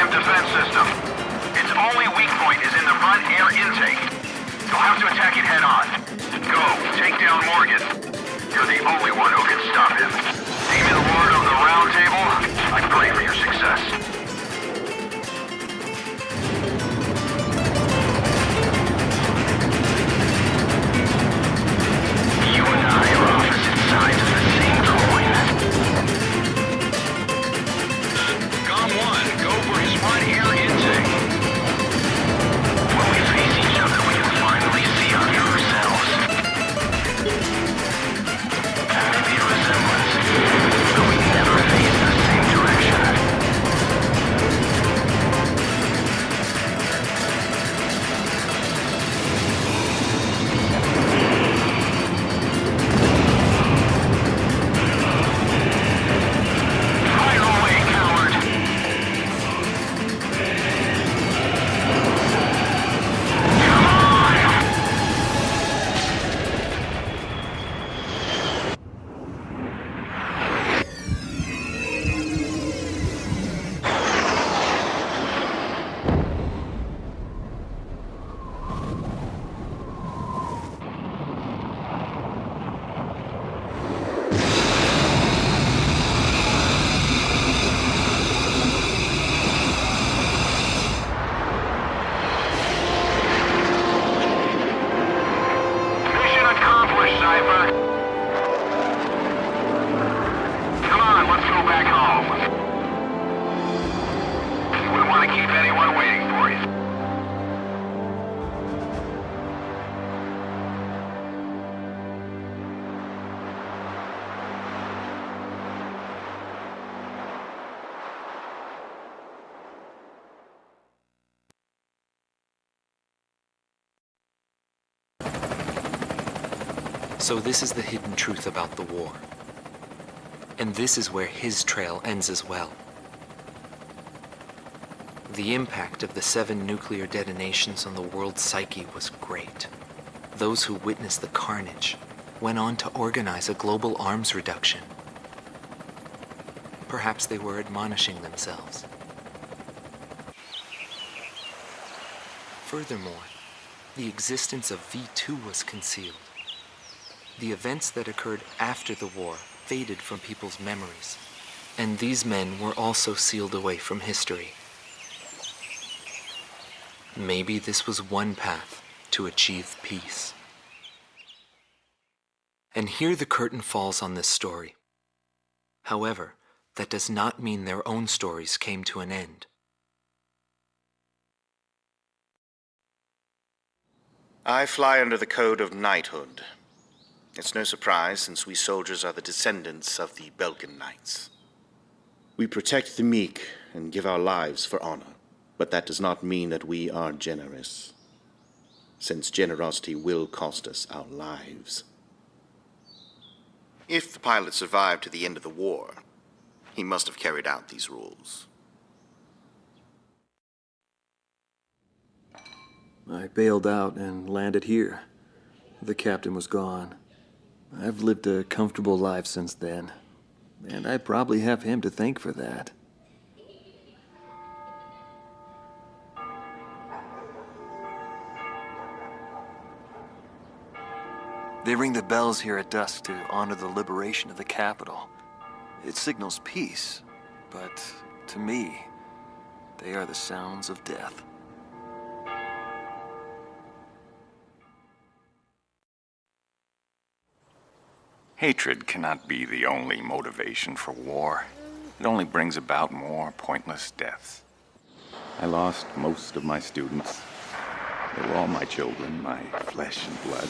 active defense system. Its only weak point is in the front air intake. You'll have to attack it head-on. Go, take down Morgan. You're the only one who can stop him. Demon Lord of the Round Table, I pray for your success. You and I are opposite sides of the same coin. GOM 1, go for his front air intake. When we face each other, we can finally see under ourselves. There may be a resemblance, but we never face the same direction. Fire away, coward! Come on! Mission accomplished, Cypher. Come on, let's go back home. Wouldn't want to keep anyone waiting for you. So this is the hidden truth about the war. And this is where his trail ends as well. The impact of the 7 nuclear detonations on the world's psyche was great. Those who witnessed the carnage went on to organize a global arms reduction. Perhaps they were admonishing themselves. Furthermore, the existence of V2 was concealed. The events that occurred after the war faded from people's memories, and these men were also sealed away from history. Maybe this was one path to achieve peace. And here the curtain falls on this story. However, that does not mean their own stories came to an end. I fly under the code of knighthood. It's no surprise, since we soldiers are the descendants of the Belgian Knights. We protect the meek and give our lives for honor, but that does not mean that we are generous, since generosity will cost us our lives. If the pilot survived to the end of the war, he must have carried out these rules. I bailed out and landed here. The captain was gone. I've lived a comfortable life since then, and I probably have him to thank for that. They ring the bells here at dusk to honor the liberation of the capital. It signals peace, but to me, they are the sounds of death. Hatred cannot be the only motivation for war. It only brings about more pointless deaths. I lost most of my students. They were all my children, my flesh and blood.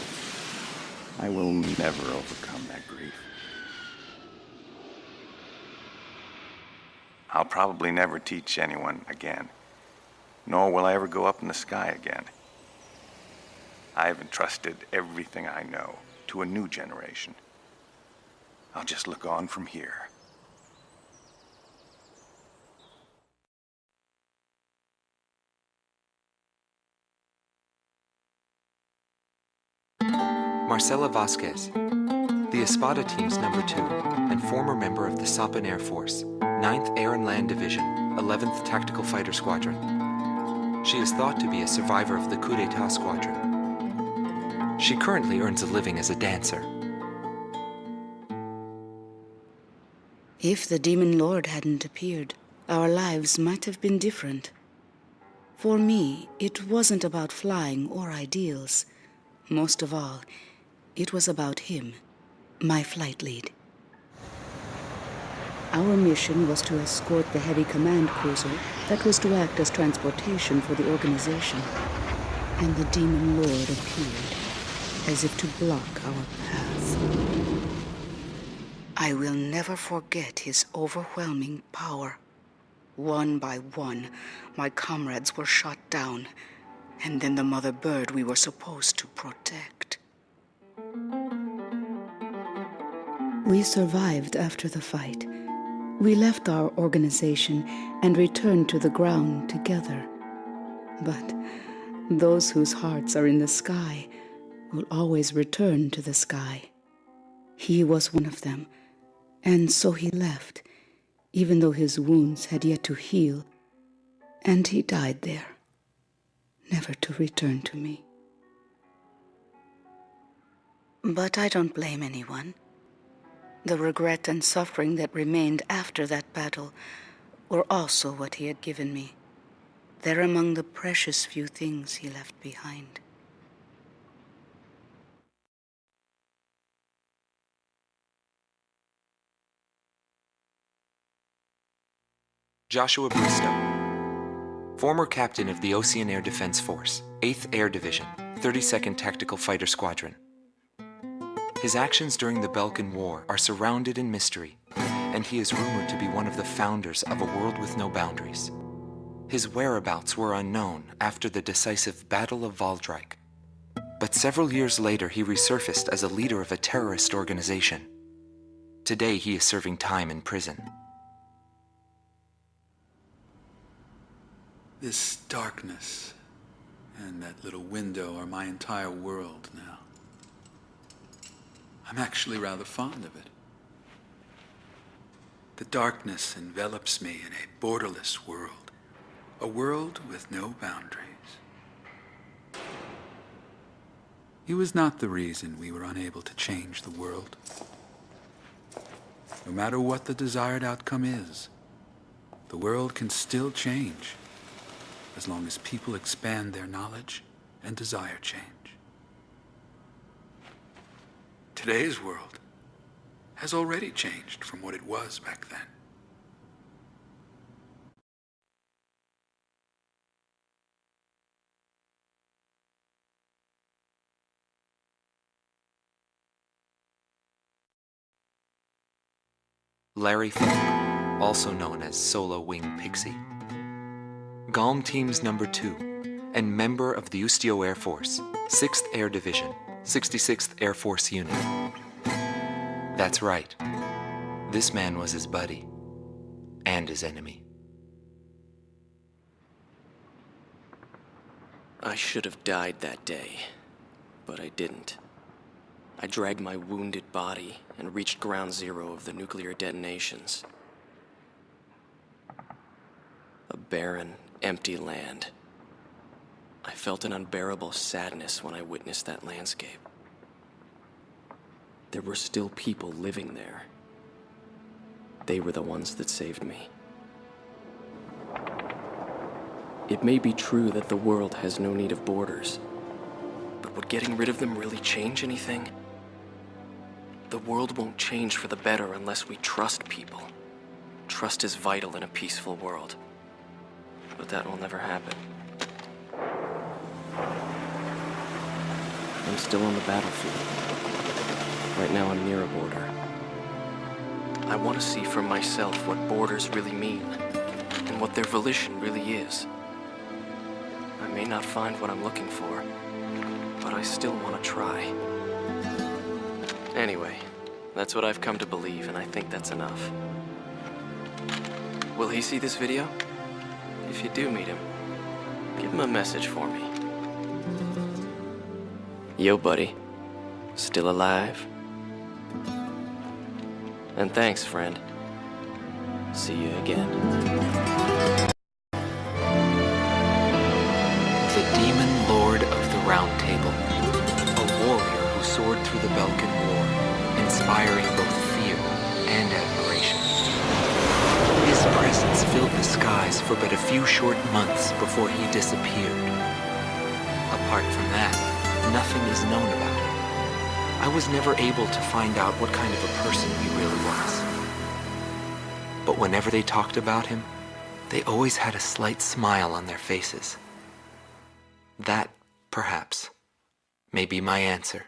I will never overcome that grief. I'll probably never teach anyone again, nor will I ever go up in the sky again. I have entrusted everything I know to a new generation. I'll just look on from here. Marcela Vasquez, the Espada Team's #2 and former member of the Sapan Air Force, 9th Air and Land Division, 11th Tactical Fighter Squadron. She is thought to be a survivor of the coup d'etat squadron. She currently earns a living as a dancer. If the Demon Lord hadn't appeared, our lives might have been different. For me, it wasn't about flying or ideals. Most of all, it was about him, my flight lead. Our mission was to escort the heavy command cruiser that was to act as transportation for the organization. And the Demon Lord appeared, as if to block our path. I will never forget his overwhelming power. One by one, my comrades were shot down, and then the mother bird we were supposed to protect. We survived after the fight. We left our organization and returned to the ground together. But those whose hearts are in the sky will always return to the sky. He was one of them, and so he left, even though his wounds had yet to heal, and he died there, never to return to me. But I don't blame anyone. The regret and suffering that remained after that battle were also what he had given me. They're among the precious few things he left behind. Joshua Bristow, former captain of the Ocean Air Defense Force, 8th Air Division, 32nd Tactical Fighter Squadron. His actions during the Balkan War are surrounded in mystery, and he is rumored to be one of the founders of a world with no boundaries. His whereabouts were unknown after the decisive Battle of Valdreich, but several years later he resurfaced as a leader of a terrorist organization. Today he is serving time in prison. This darkness and that little window are my entire world now. I'm actually rather fond of it. The darkness envelops me in a borderless world, a world with no boundaries. He was not the reason we were unable to change the world. No matter what the desired outcome is, the world can still change, as long as people expand their knowledge and desire change. Today's world has already changed from what it was back then. Larry Falk, also known as Solo Wing Pixie. GALM Team's number 2, and member of the Ustio Air Force, 6th Air Division, 66th Air Force Unit. That's right. This man was his buddy, and his enemy. I should have died that day, but I didn't. I dragged my wounded body and reached ground zero of the nuclear detonations. A barren, empty land. I felt an unbearable sadness when I witnessed that landscape. There were still people living there. They were the ones that saved me. It may be true that the world has no need of borders, but would getting rid of them really change anything? The world won't change for the better unless we trust people. Trust is vital in a peaceful world, but that will never happen. I'm still on the battlefield. Right now I'm near a border. I want to see for myself what borders really mean, and what their volition really is. I may not find what I'm looking for, but I still want to try. Anyway, that's what I've come to believe, and I think that's enough. Will he see this video? If you do meet him, give him a message for me. Yo, buddy. Still alive? And thanks, friend. See you again. soared through the Balkan War, inspiring both fear and admiration. His presence filled the skies for but a few short months before he disappeared. Apart from that, nothing is known about him. I was never able to find out what kind of a person he really was. But whenever they talked about him, they always had a slight smile on their faces. That, perhaps, may be my answer.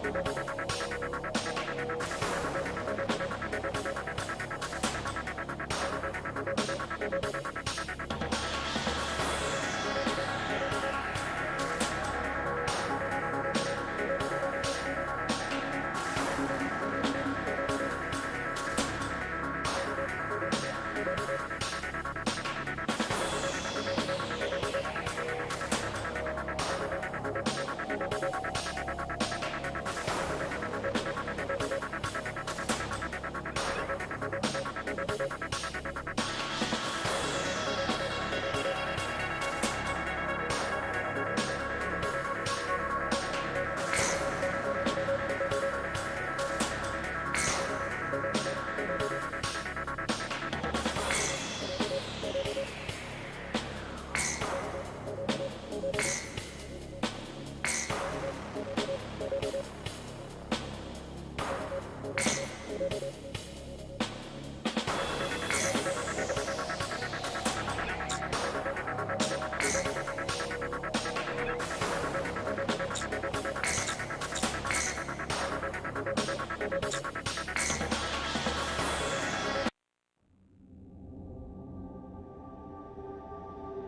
Over.